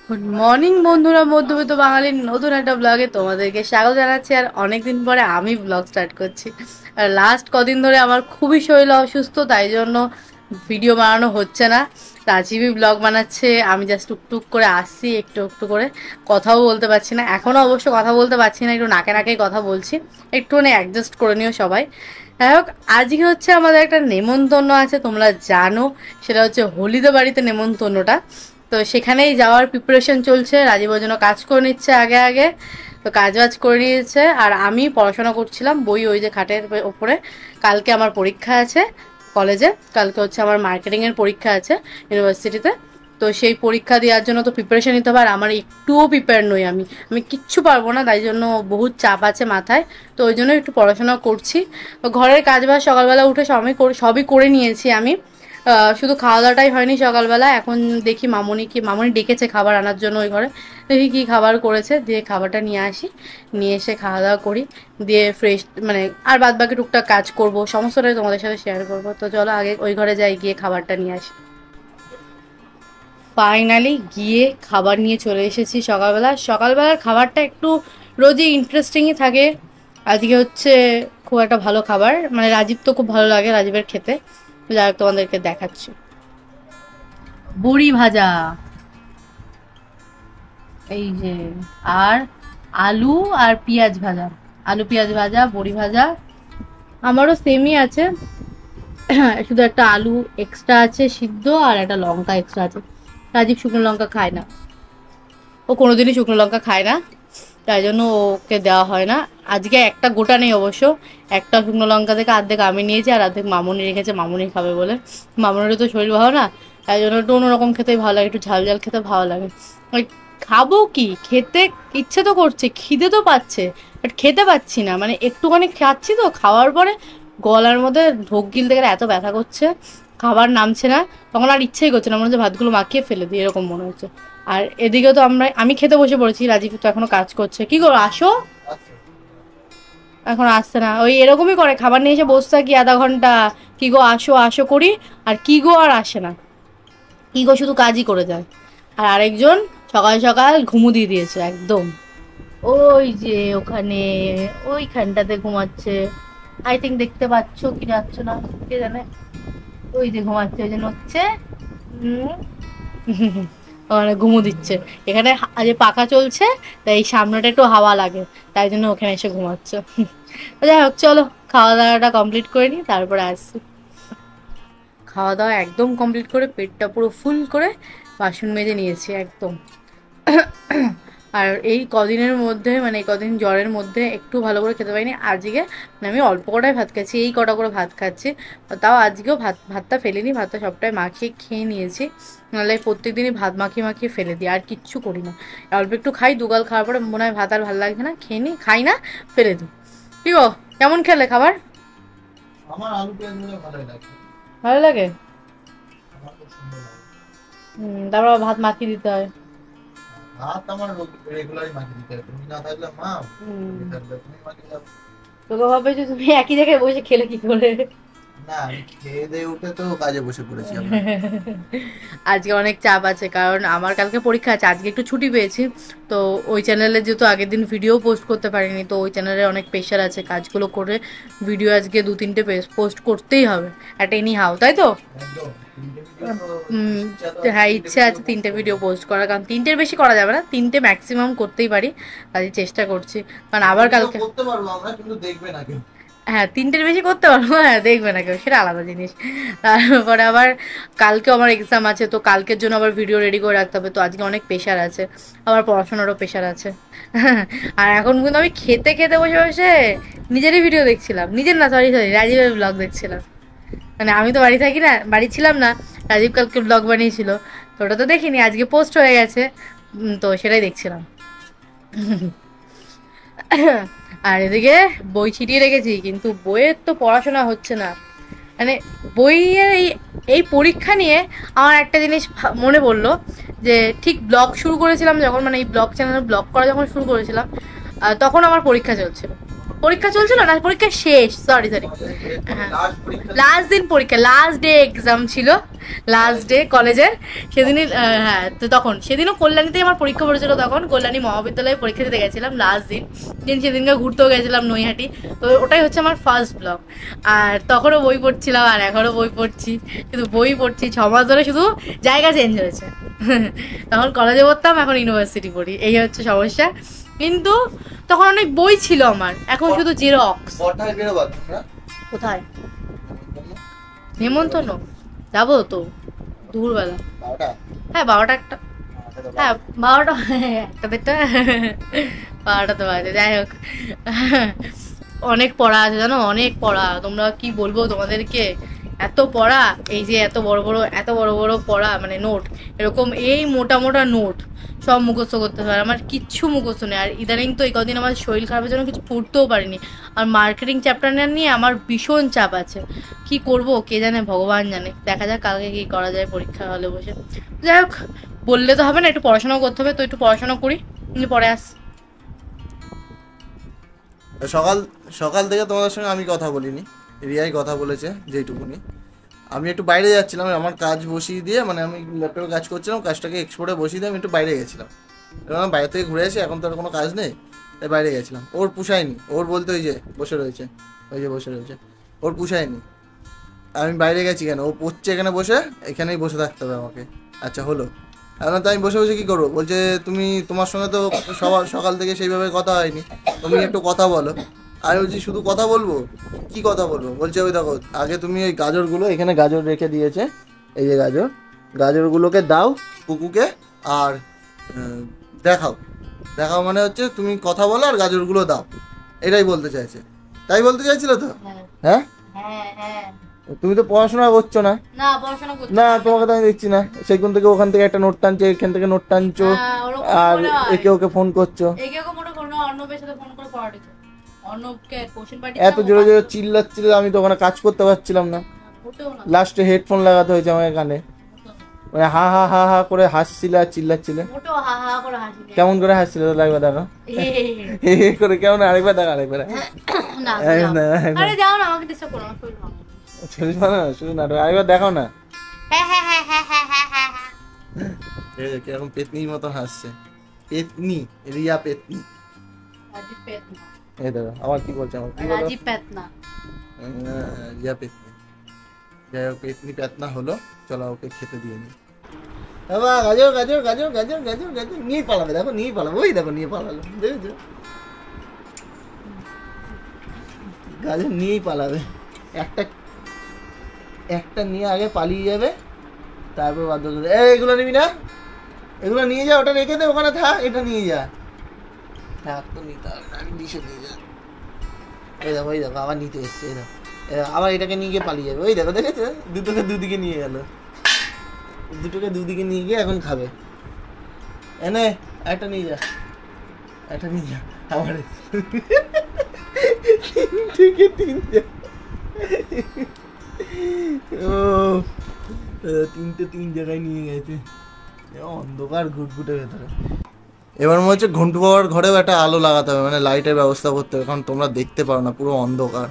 Good morning বন্ধুরা, মধ্যবিত্ত বাঙালির নতুন একটা ব্লগে তোমাদেরকে স্বাগত জানাচ্ছি। আর অনেকদিন পরে আমি ব্লগ স্টার্ট করছি। আর লাস্ট কদিন ধরে আমার খুবই শরীর অসুস্থ, তাই জন্য ভিডিও বানানো হচ্ছে না। রাজীবই ব্লগ বানাচ্ছে, আমি জাস্ট টুকটুক করে আসছি, একটু একটু করে কথাও বলতে পারছি না। এখনও অবশ্য কথা বলতে পারছি না, একটু নাকে নাকেই কথা বলছি, একটুখানি অ্যাডজাস্ট করে নিও সবাই। যাই হোক, আজকে হচ্ছে আমাদের একটা নেমন্তন্ন আছে, তোমরা জানো। সেটা হচ্ছে হলিদে বাড়িতে নেমন্তন্নটা। তো সেখানেই যাওয়ার প্রিপারেশন চলছে। রাজীবের জন্য কাজ করে নিচ্ছে আগে আগে, তো কাজ বাজ করে নিয়েছে। আর আমি পড়াশোনা করছিলাম, বই ওই যে খাটের ওপরে। কালকে আমার পরীক্ষা আছে কলেজে, কালকে হচ্ছে আমার মার্কেটিংয়ের পরীক্ষা আছে ইউনিভার্সিটিতে। তো সেই পরীক্ষা দেওয়ার জন্য তো প্রিপারেশন নিতে হবে, আর আমার একটুও প্রিপেয়ার নই আমি। আমি কিচ্ছু পারবো না, তাই জন্য বহুত চাপ আছে মাথায়। তো ওই জন্য একটু পড়াশোনা করছি। তো ঘরের কাজ বাজ সকালবেলা উঠে সবই করে নিয়েছি আমি। শুধু খাওয়া দাওয়াটাই হয়নি সকালবেলা। এখন দেখি মামনি ডেকেছে খাবার আনার জন্য ওই ঘরে। দেখি কী খাবার করেছে, দিয়ে খাবারটা নিয়ে আসি, নিয়ে এসে খাওয়া দাওয়া করি, দিয়ে ফ্রেশ মানে আর বাদ বাকি টুকটাক কাজ করবো, সমস্তটাই তোমাদের সাথে শেয়ার করবো। তো চলো আগে ওই ঘরে যাই, গিয়ে খাবারটা নিয়ে আসি। ফাইনালি গিয়ে খাবার নিয়ে চলে এসেছি। সকালবেলার খাবারটা একটু রোজই ইন্টারেস্টিংই থাকে। আজকে হচ্ছে খুব একটা ভালো খাবার, মানে রাজীব তো খুব ভালো লাগে, রাজীবের খেতে। যাই হোক, তোমাদেরকে দেখাচ্ছি। বড়ি ভাজা, এই যে, আর আলু আর পেঁয়াজ ভাজা, আলু পেঁয়াজ ভাজা, বড়ি ভাজা। আমারও সেমই আছে, শুধু একটা আলু এক্সট্রা আছে সিদ্ধ, আর একটা লঙ্কা এক্সট্রা আছে। রাজীব শুকনো লঙ্কা খায় না, ও কোনোদিনই শুকনো লঙ্কা খায় না, তাই জন্য ওকে দেওয়া হয় না। আজকে একটা গোটা নেই অবশ্য, একটা শুকনো লঙ্কা থেকে অর্ধেক আমি নিয়েছি, আর অর্ধেক মামুনি রেখেছে, মামুনি খাবে বলে। মামুনিরও তো শরীর ভালো না, তাই জন্য একটু অন্যরকম খেতেই ভালো লাগে, একটু ঝাল ঝাল খেতে ভালো লাগে। ওই খাবো কি, খেতে ইচ্ছে তো করছে, খিদে তো পাচ্ছে, বাট খেতে পাচ্ছি না। মানে একটুখানি খাচ্ছি, তো খাওয়ার পরে গলার মধ্যে ঢোক গিলতে গেলে এত ব্যথা করছে, খাবার নামছে না। তখন আর ইচ্ছেই করছে না, মনে হচ্ছে ভাতগুলো মাখিয়ে ফেলে দিই, এরকম মনে হচ্ছে। আর এদিকেও তো আমি খেতে বসে পড়েছি, রাজীব তো এখনো কাজ করছে। কি গো, আসো। এখন আসছে না, ওই এরকমই করে, খাবার নিয়ে এসে বসে থাকি আধা ঘন্টা, কি গো আসো আসো করি, আর কি গো আর আসে না। কি গো শুধু কাজই করে যায়। আর আরেকজন সকাল সকাল ঘুমু দিয়ে দিয়েছে একদম, ওই যে ওখানে, ওইখানটাতে ঘুমাচ্ছে। আই থিঙ্ক দেখতে পাচ্ছ কি যাচ্ছ না কে জানে, ওই যে ঘুমাচ্ছে, ওই যে নড়ছে। মানে ঘুমো দিচ্ছে। এখানে যে পাখা চলছে, তাই এই সামনেটা একটু হাওয়া লাগে, তাই জন্য ওখানে এসে ঘুমাচ্ছে। যাই হোক, চলো খাওয়া দাওয়াটা কমপ্লিট করে নিই, তারপরে আসছি। খাওয়া দাওয়া একদম কমপ্লিট করে পেটটা পুরো ফুল করে বাসন মেজে নিয়েছি একদম। আর এই কদিনের মধ্যে, মানে এই কদিন জ্বরের মধ্যে একটু ভালো করে খেতে পারিনি। আজকে মানে আমি অল্প কটাই ভাত খাচ্ছি, এই কটা করে ভাত খাচ্ছি। তাও আজকেও ভাতটা ফেলিনি, ভাতটা সবটাই মাখিয়ে খেয়ে নিয়েছি। নাহলে প্রত্যেক দিনই ভাত মাখিয়ে মাখিয়ে ফেলে দিই, আর কিচ্ছু করি না। অল্প একটু খাই, দুগাল খাওয়ার পরে মনে হয় ভাত আর ভালো লাগছে না, খেয়ে নিই, খাই না, ফেলে দিই। কি গো, কেমন খেলে খাবার? আমার আলু পেঁয়াজ ভাজা ভালোই লাগে। ভালো লাগে। আমার খুব সুন্দর লাগে। তারপর ভাত মাখিয়ে দিতে হয়। ভাত আমার রেগুলারই মাখিয়ে দিতে হয়। তুমি না থাকলে মা, হুম। তুমি থাকলে তুমি মাখিয়ে দাও। তোকে ভাবে যে তুমি একই জায়গায় বসে খেলে কি করে। না, আমি খেয়ে দিয়ে উঠে তো কাজে বসে পড়েছি আমরা। আজকে অনেক চাপ আছে, কারণ আমার কালকে পরীক্ষা আছে, আজকে একটু ছুটি পেয়েছি। তো ওই চ্যানেলে যেহেতু আগের দিন ভিডিও পোস্ট করতে পারিনি, তো ওই চ্যানেলে অনেক প্রেশার আছে, কাজগুলো করে ভিডিও আজকে 2-3টে পোস্ট করতেই হবে অ্যাট এনি হাউ, তাই তো? একদম 3টে ভিডিও তো ইচ্ছা তো আছে হ্যাঁ, 3টে ইচ্ছে ভিডিও আছে পোস্ট 3টে করবো। ভিডিও পোস্ট করার, কারণ 3টের বেশি করা যাবে না, 3টে ম্যাক্সিমাম করতেই পারি, কাজে চেষ্টা করছি। কারণ আবার ভিডিও কালকে, করতে পারবো আমরা, কিন্তু দেখবে না কেউ। হ্যাঁ 3টের বেশি করতে পারবো, হ্যাঁ দেখবে না কেউ, সেটা আলাদা জিনিস। তারপরে আবার কালকে আমার এক্সাম আছে, তো কালকের জন্য আবার ভিডিও রেডি করে রাখতে হবে। তো আজকে অনেক প্রেশার আছে, আবার পড়াশোনারও প্রেশার আছে। আর এখন কিন্তু আমি খেতে খেতে বসে বসে নিজেরই ভিডিও দেখছিলাম, নিজের না, সরি সরি, রাজীবের ব্লগ দেখছিলাম। মানে আমি তো বাড়ি থাকি না, বাড়ি ছিলাম না, রাজীব কালকে ব্লগ বানিয়েছিল, তো ওটা তো দেখিনি, আজকে পোস্ট হয়ে গেছে। তো সেটাই দেখছিলাম। আর এদিকে বই ছিটিয়ে রেখেছি, কিন্তু বইয়ের তো পড়াশোনা হচ্ছে না। মানে বইয়ের এই পরীক্ষা নিয়ে আমার একটা জিনিস মনে পড়লো, যে ঠিক ব্লগ শুরু করেছিলাম যখন, মানে এই ব্লগ চ্যানেলে ব্লগ করা যখন শুরু করেছিলাম, তখন আমার পরীক্ষা চলছিল। পরীক্ষা চলছিল না, পরীক্ষা শেষ, সরি লাস্ট দিন পরীক্ষা, লাস্ট ডে এক্সাম ছিল, লাস্ট ডে কলেজের সেদিনই। হ্যাঁ, তো তখন সেদিনও কল্যাণীতেই আমার পরীক্ষা পড়েছিল, তখন কল্যাণী মহাবিদ্যালয়ে পরীক্ষা দিতে গেছিলাম লাস্ট দিন সেদিনকে ঘুরতেও গেছিলাম নৈহাটি। তো ওটাই হচ্ছে আমার ফার্স্ট ব্লগ। আর তখনও বই পড়ছিলাম আর এখনও বই পড়ছি, কিন্তু বই পড়ছি 6 মাস ধরে, শুধু জায়গা চেঞ্জ হয়েছে। তখন কলেজে পড়তাম, এখন ইউনিভার্সিটি পড়ি, এই হচ্ছে সমস্যা। কিন্তু তখন অনেক বই ছিল আমার, এখন শুধু জেরক্স। কোথায় নেমন্তন্ন যাবো তো দুপুরবেলা? হ্যাঁ 12টা একটা, হ্যাঁ 12টা একটা দেড়টা 12টা তো বাজে। যাই হোক, অনেক পড়া আছে জানো, অনেক পড়া। তোমরা কি বলবো তোমাদেরকে, এত পড়া, এই যে এত বড় বড় পড়া, মানে নোট এরকম, এই মোটা মোটা নোট সব মুখস্থ করতে হয়। আমার কিচ্ছু মুখস্থ নেই। আর ইদানিং তো এই কদিন আমার শরীর খারাপের জন্য কিছু পড়তেও পারিনি। আর মার্কেটিং চ্যাপ্টার নিয়ে আমার ভীষণ চাপ আছে। কি করব কে জানে, ভগবান জানে। দেখা যাক কালকে কি করা যায় পরীক্ষা হলে বসে। যাই হোক, বললে তো হবে না, একটু পড়াশোনাও করতে হবে, তো একটু পড়াশোনা করি, পরে আস। সকাল থেকে তোমাদের সঙ্গে আমি কথা বলিনি, রিয়াই কথা বলেছে যেইটুকুনি। আমি একটু বাইরে যাচ্ছিলাম, আমার কাজ বসিয়ে দিয়ে, মানে আমি ল্যাপটপে কাজ করছিলাম, কাজটাকে এক্সপোর্টে বসিয়ে দিয়ে আমি একটু বাইরে গেছিলাম। এবার বাইরে থেকে ঘুরে আসি, এখন তো আর কোনো কাজ নেই, তাই বাইরে গেছিলাম। ওর পুষায়নি, ওর বলতে ওই যে বসে রয়েছে, ওর পুষায়নি। আমি বাইরে গেছি কেন, ও পড়ছে এখানে বসে, এখানেই বসে থাকতে হবে আমাকে। আচ্ছা হলো, এখন তো আমি বসে বসে কী করবো? বলছে তোমার সঙ্গে তো সকাল থেকে সেইভাবে কথা হয়নি, তুমি একটু কথা বলো। আমি বলছি শুধু কথা বলবো? কি কথা বলবো? বলছে ওই দেখো, আগে তুমি ওই গাজরগুলো, এখানে গাজর রেখে দিয়েছে, এই যে গাজরগুলোকে দাও কুকুকে, আর দেখাও মানে হচ্ছে তুমি কথা বলো আর গাজরগুলো দাও, এটাই বলতে চাইছে। তাই বলতে চাইছিল তো? হ্যাঁ, তুমি তো পড়াশোনা করছো না। না, তোমাকে তো আমি দেখছি না। সেখান থেকে ওখান থেকে একটা নোট টানছো, এখান থেকে নোট টানছো, আর একে ওকে ফোন করছো। এত জোরে জোরে চিল্লাচ্ছিল, আমি তো ওখানে কাজ করতে পারছিলাম না। লাস্টে হেডফোন লাগাতে হয়েছে আমার কানে। মানে হা হা হা হা করে হাসছিল আর চিল্লাচ্ছিল। কেমন করে হাসছিল একবার দেখো, করে কেমন, আরেকবার দেখো, শুধু নাটক, আরেকবার দেখাও না। কিরকম পেতনির মতো হাসছে, পেতনি, রিয়া পেতনি। এই দেখো আবার কি বলছে, আমার রিয়া পেতনি। যাই হোক, পেতনি পেতনা হলো, চলো ওকে খেতে দিয়ে নি। গাজর গাজর গাজর গাজর গাজর গাজর নিয়ে পালাবে, দেখো নিয়ে পালাবে, ওই দেখো নিয়ে পালালো, দেখেছো? গাজর নিয়েই পালাবে, একটা নিয়ে আগে পালিয়ে যাবে, তারপর বাধ্য করে এগুলো নিবি না, এগুলো নিয়ে যা, ওটা রেখে দে, ওখানে থাক, এটা নিয়ে যা। থাক তো নিতে হবে না, আমি দিশে নিয়ে যা। ওই দেখো আবার নিতে এসছে, এই দেখো আবার এটাকে নিয়ে গিয়ে পালিয়ে যাবে, ওই দেখো, দেখেছো? দুটোকে দুদিকে নিয়ে গেল, দুটোকে দুদিকে নিয়ে গিয়ে এখন খাবে। এনে একটা নিয়ে যা, একটা নিয়ে যা, আবার তিন জায়গায় নিয়ে গেছে, অন্ধকার ঘুটঘুটে ভেতরে। এবার মনে হচ্ছে ঘন্টু বাবার ঘরেও একটা আলো লাগাতে হবে, মানে লাইটের ব্যবস্থা করতে হবে, কারণ তোমরা দেখতে পারো না, পুরো অন্ধকার।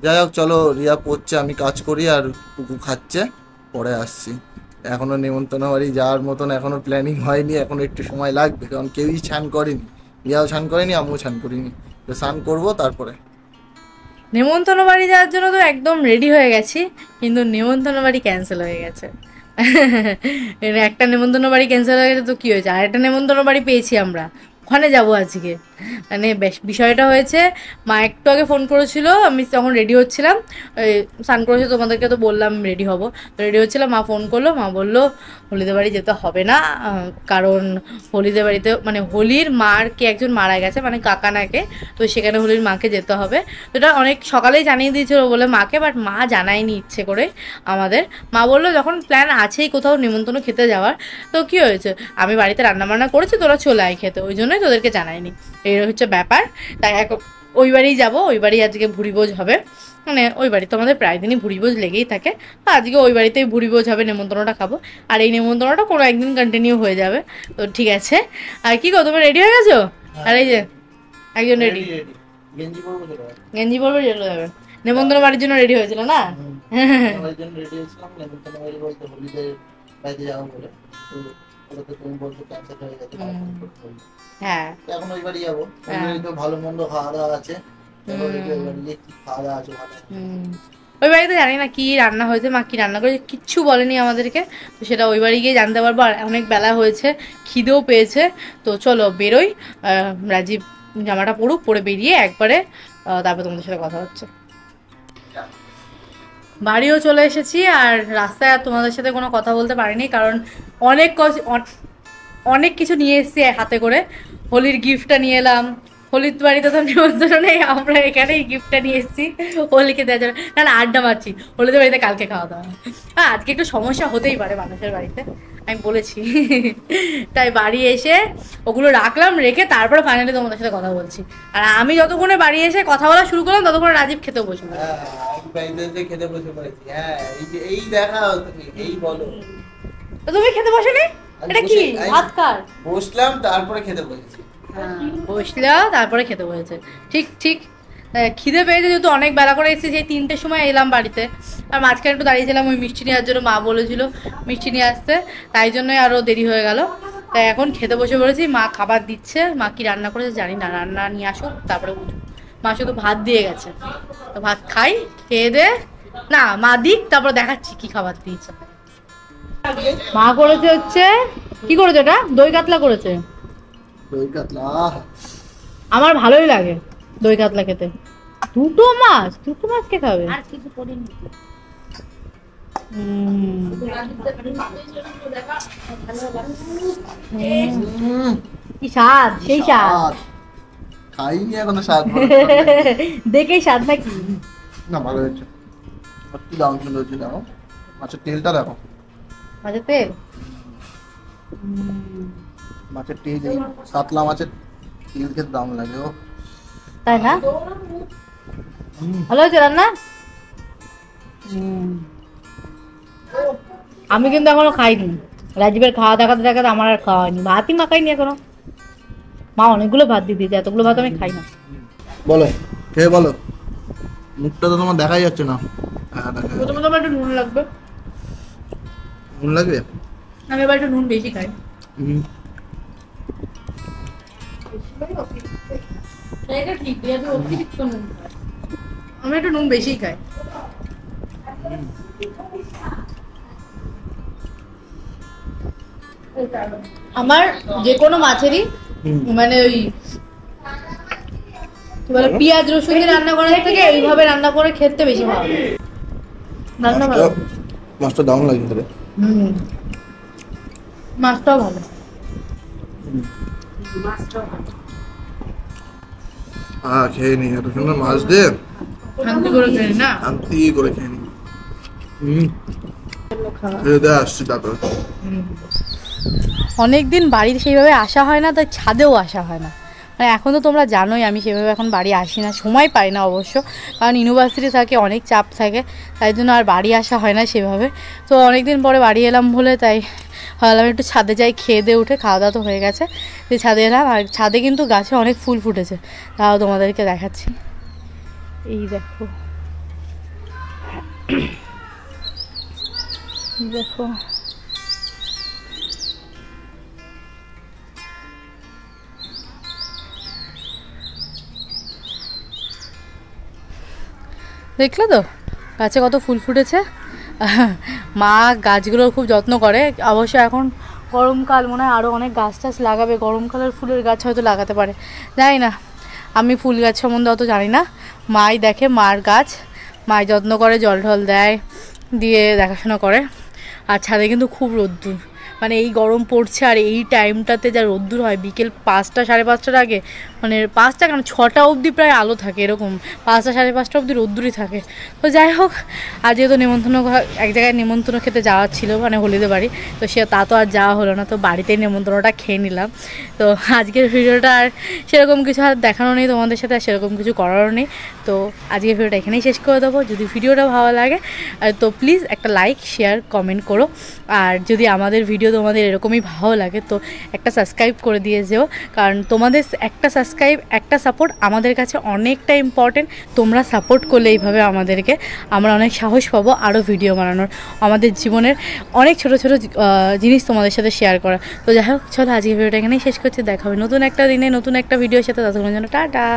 যাই হোক চলো, রিয়া পড়ছে, আমি কাজ করি, আর কুকু খাচ্ছে, পরে আসছি। এখনও নেমন্তন্ন বাড়ি যাওয়ার মতন এখনও প্ল্যানিং হয়নি, এখনও একটু সময় লাগবে, কারণ কেউই স্নান করেনি, রিয়াও স্নান করেনি, আমিও স্নান করিনি, তো স্নান করবো তারপরে। নেমন্তন্ন বাড়ি যাওয়ার জন্য তো একদম রেডি হয়ে গেছি, কিন্তু নেমন্তন্ন বাড়ি ক্যান্সেল হয়ে গেছে। একটা নেমন্তন্ন বাড়ি ক্যান্সেল হয়ে গেছে তো কী হয়েছে, আর একটা নেমন্তন্ন বাড়ি পেয়েছি আমরা, ওখানে যাবো আজকে। মানে বেশ বিষয়টা হয়েছে, মা একটু আগে ফোন করেছিল, আমি তখন রেডি হচ্ছিলাম, স্নান করেছে, তোমাদেরকে তো বললাম রেডি হব, রেডি হচ্ছিলাম, মা ফোন করলো, মা বললো হলিদের বাড়ি যেতে হবে না, কারণ হলিদের বাড়িতে মানে হোলির মার কে একজন মারা গেছে, মানে কাকা নাকে, তো সেখানে হোলির মাকে যেতে হবে। তো এটা অনেক সকালেই জানিয়ে দিয়েছিল বলে মাকে, বাট মা জানায়নি ইচ্ছে করে আমাদের। মা বললো যখন প্ল্যান আছেই কোথাও নিমন্ত্রণ খেতে যাওয়ার, তো কী হয়েছে, আমি বাড়িতে রান্নাবান্না করেছি, তোরা চলে আয় খেতে, ওই জন্যই তোদেরকে জানায়নি, এই হচ্ছে ব্যাপার। তাই ওই বাড়িই যাবো, ওই বাড়ি আজকে ভুরিভোজ হবে, মানে ওই বাড়ি তো আমাদের প্রায় দিনই ভুরিভোজ লেগেই থাকে, তো আজকে ওই বাড়িতেই ভুরিভোজ হবে, নেমন্তন্নটা খাবো, আর এই নেমন্তন্নটা কোনো একদিন কন্টিনিউ হয়ে যাবে। তো ঠিক আছে, আর কি গো তুমি রেডি হয়ে গেছো? আর এই যে একজন রেডি, গেঞ্জি পরবো চলে যাবে। গেঞ্জি পরবে চলে যাবে। নেমন্তন্ন বাড়ির জন্য রেডি হয়েছিল না? আমার জন্য রেডি হয়েছিলাম, নেমন্তন্ন বাড়ি বলতে হোলিতে বাড়িতে যাবো বলে, তো ওটা তো তুমি বলছো ক্যান্সেল হয়ে গেছে, হ্যাঁ এখন ওই বাড়ি যাবো। ওই হ্যাঁ। বাড়ি তো ভালো মন্দ খাওয়া দাওয়া আছে, এবার ওই বাড়ি গিয়ে কি খাওয়া দাওয়া আছে ভালো। ওই বাড়িতে জানি না কি রান্না হয়েছে, মা কি রান্না করেছে কিচ্ছু বলেনি আমাদেরকে, তো সেটা ওই বাড়ি গিয়ে জানতে পারবো। আর অনেক বেলা হয়েছে, খিদেও পেয়েছে, তো চলো বেরোই। রাজীব জামাটা পরুক, পরে বেরিয়ে একবারে তারপর তোমাদের সাথে কথা হচ্ছে। বাড়িও চলে এসেছি, আর রাস্তায় আর তোমাদের সাথে কোনো কথা বলতে পারিনি, কারণ অনেক কিছু নিয়ে এসেছি হাতে করে। হোলির গিফটটা নিয়ে এলাম, হোলির বাড়িতে তো নিমন্ত্রণ নেই, আমরা এখানেই গিফটটা নিয়ে এসেছি হোলিকে দেওয়ার জন্য। না আড্ডা মারছি, হোলিদের বাড়িতে কালকে খাওয়া দাওয়া। হ্যাঁ আজকে একটু সমস্যা হতেই পারে মানুষের বাড়িতে, আমি বলেছি। তাই বাড়ি এসে ওগুলো রাখলাম, রেখে তারপরে ফাইনালি তোমাদের সাথে কথা বলছি। আর আমি যতক্ষণে বাড়ি এসে কথা বলা শুরু করলাম ততক্ষণে রাজীব খেতেও বসে গেল। হ্যাঁ আমি বাড়িতে খেতে বসে পড়েছি। হ্যাঁ এই দেখা তুমি এই বলো, তো তুমি খেতে বসোনি? এটা কি ভাত কার? বসলাম তারপরে খেতে বসেছি। বসলা তারপরে খেতে বসেছে, ঠিক ঠিক। খিদে পেয়েছে যেহেতু, অনেক বেলা করে এসেছি, সেই 3টের সময় এলাম বাড়িতে। আর মাঝখানে একটু দাঁড়িয়েছিলাম ওই মিষ্টি নেওয়ার জন্য, মা বলেছিল মিষ্টি নিয়ে আসতে, তাই জন্যই আরও দেরি হয়ে গেল। তাই এখন খেতে বসে পড়েছি, মা খাবার দিচ্ছে। মা কি রান্না করেছে জানি না, রান্না নিয়ে আসুক তারপরে বুঝবো। মা শুধু ভাত দিয়ে গেছে, তো ভাত খাই, খেয়ে দে না মা দিক, তারপরে দেখাচ্ছি কি খাবার দিয়েছে। মা করেছে হচ্ছে, কি করেছে এটা? দই কাতলা করেছে। দই কাতলা আমার ভালোই লাগে দই কাতলা খেতে। দুটো মাছ কে খাবে? আর কিছু করিনি। কি স্বাদ, সেই স্বাদ। খাইনি এখনো স্বাদ দেখেই স্বাদ নাকি? না ভালো হয়েছে, কি দাম সুন্দর হচ্ছে। দেখো মাছের তেলটা, দেখো মাছের তেল, মাছের তেল, এই কাতলা মাছের তেল খেতে দাম লাগে। ও তাই না? ভালো হয়েছে রান্না। আমি কিন্তু এখনো খাইনি, রাজীবের খাওয়া দেখাতে দেখাতে আমার আর খাওয়া হয়নি, ভাতই মাখাইনি এখনো। মা অনেকগুলো ভাত দিয়ে দিয়েছে, এতগুলো ভাত আমি খাই না। বলো খেয়ে বলো, মুখটা তো তোমার দেখাই যাচ্ছে না। হ্যাঁ দেখা প্রথমে তোমার একটু নুন লাগবে। নুন লাগবে? আমি এবার একটু নুন বেশি খাই। আমি একটু নুন বেশি খাই। আমার যে কোনো মাছেরই মানে ওই কি বলে পেঁয়াজ রসুন দিয়ে রান্না করার থেকে এইভাবে রান্না করে খেতে বেশি ভালো লাগে। রান্না ভালো, মাছটা দাম লাগে তোরে। মাছটাও ভালো। হ্যাঁ খেয়ে নি, এত সুন্দর মাছ দিয়ে শান্তি করে খেয়ে না, শান্তি করে খেয়ে নি। খেয়ে দিয়ে আসছি তারপর। অনেকদিন বাড়িতে সেইভাবে আসা হয় না, তাই ছাদেও আসা হয় না। মানে এখন তো তোমরা জানোই আমি সেভাবে এখন বাড়ি আসি না, সময় পাই না অবশ্য, কারণ ইউনিভার্সিটি থাকে, অনেক চাপ থাকে, তাই জন্য আর বাড়ি আসা হয় না সেভাবে। তো অনেকদিন পরে বাড়ি এলাম বলে তাই ভাবলাম একটু ছাদে যাই, খেয়ে দিয়ে উঠে। খাওয়া দাওয়া তো হয়ে গেছে, যে ছাদে এলাম। আর ছাদে কিন্তু গাছে অনেক ফুল ফুটেছে, তাও তোমাদেরকে দেখাচ্ছি। এই দেখো দেখো, দেখলে তো গাছে কত ফুল ফুটেছে। মা গাছগুলোর খুব যত্ন করে। অবশ্য এখন গরমকাল, মনে হয় আরও অনেক গাছ টাছ লাগাবে, গরমকালের ফুলের গাছ হয়তো লাগাতে পারে, জানি না। আমি ফুল গাছ সম্বন্ধে অত জানি না, মাই দেখে, মার গাছ মাই যত্ন করে, জল ঢল দেয়, দিয়ে দেখাশোনা করে। আর ছাদে কিন্তু খুব রোদ্দুর, মানে এই গরম পড়ছে, আর এই টাইমটাতে যা রোদ্দুর হয় বিকেল 5টা সাড়ে 5টার আগে, মানে 5টা কেন 6টা অবধি প্রায় আলো থাকে, এরকম 5টা সাড়ে 5টা অবধি রোদ্দুরই থাকে। তো যাই হোক, আজ যেহেতু নিমন্ত্রণ, এক জায়গায় নিমন্ত্রণ খেতে যাওয়ার ছিল, মানে হোলিদের বাড়ি, তো তা তো আর যাওয়া হলো না, তো বাড়িতেই নিমন্ত্রণটা খেয়ে নিলাম। তো আজকের ভিডিওটা আর সেরকম কিছু আর দেখানো নেই তোমাদের সাথে, আর সেরকম কিছু করারও নেই। তো আজকের ভিডিওটা এখানেই শেষ করে দেবো। যদি ভিডিওটা ভালো লাগে তো প্লিজ একটা লাইক, শেয়ার, কমেন্ট করো। আর যদি আমাদের ভিডিও তোমাদের এরকমই ভালো লাগে তো একটা সাবস্ক্রাইব করে দিয়ে যেও, কারণ তোমাদের একটা সাবস্ক্রাইব, একটা সাপোর্ট আমাদের কাছে অনেকটা ইম্পর্টেন্ট। তোমরা সাপোর্ট করলে এইভাবে আমাদেরকে আমরা অনেক সাহস পাবো আরও ভিডিও বানানোর, আমাদের জীবনের অনেক ছোট ছোট জিনিস তোমাদের সাথে শেয়ার করা। তো যাই হোক, চলো আজকে ভিডিওটা এখানেই শেষ করছি। দেখা হবে নতুন একটা দিনে নতুন একটা ভিডিওর সাথে। ততক্ষণের জন্য টাটা।